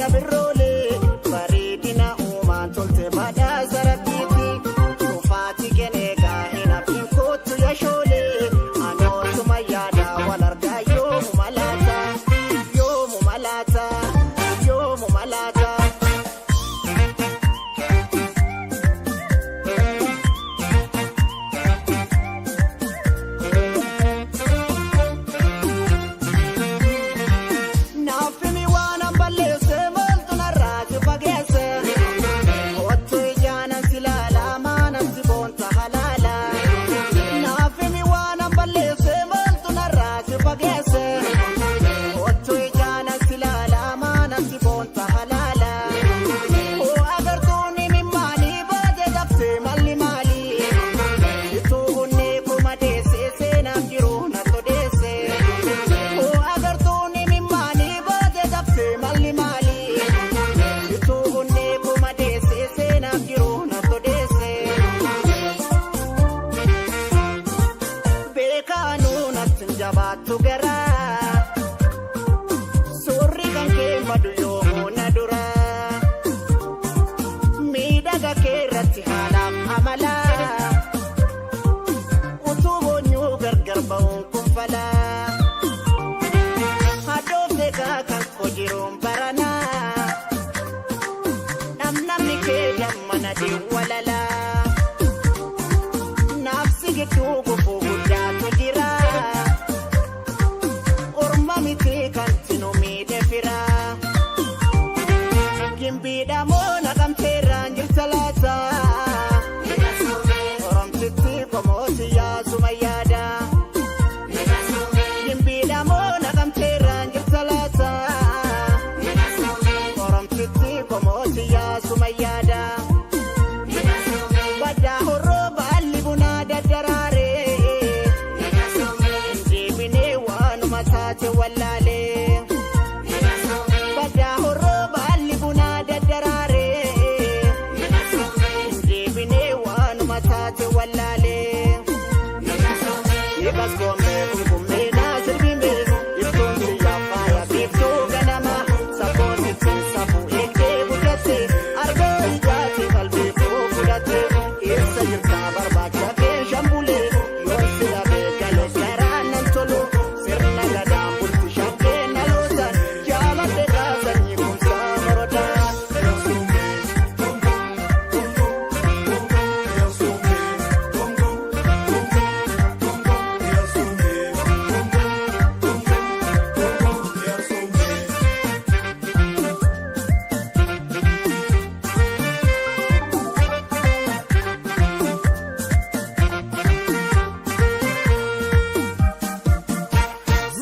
ya birrole bareedina uumaan tolte badhaa zarabbiiti dhufaati kenneegaa hin hafin kootu yashoolee anootuma yaada wal argaa yoomu malaata yoomu malaata yoomu malaata.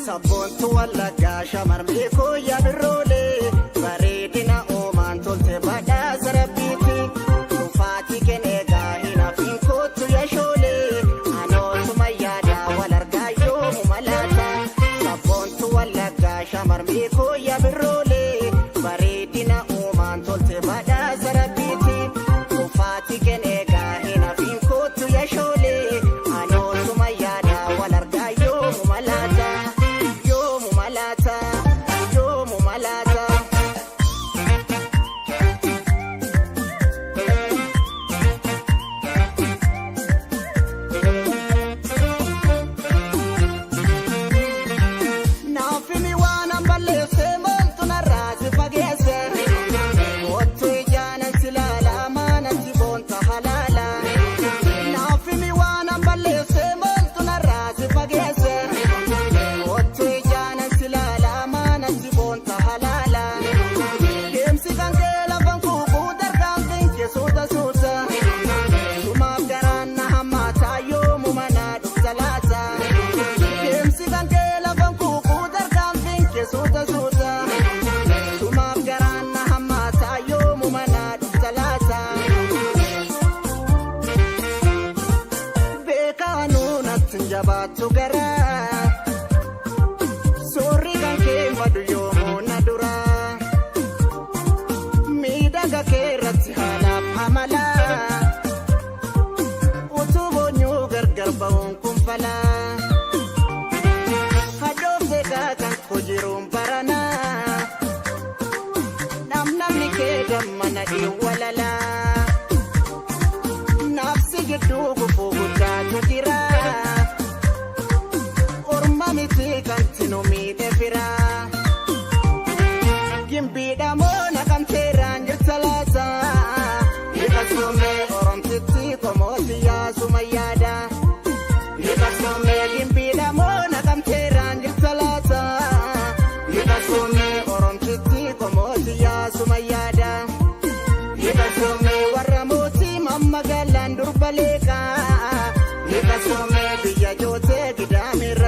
Saboontu Wallaga shamarree koo ya birrole bareedina uumaan tolte badhaa zarabbiiti dhufaati kenneegaa hin hafin kootu yashoolee anootuma yaada wal argaa yoomu malaata Saboontu Wallaga shamarree koo ya birrole bareedina uumaan tolte badhaa zarabbiiti dhufaati kenneegaa hin hafin kootu yashoolee anootuma yaada wal argaa yoomu malaata. Jabaatu garaa soorri kan kee madu yoomoo na dura miidhaga kee irratti haalaaf amala utuu boonyuu gargar ba'uun kun fala hadoofte kan hojiiruun barana baleeka. Nika soomee biyya jootee gidaamir.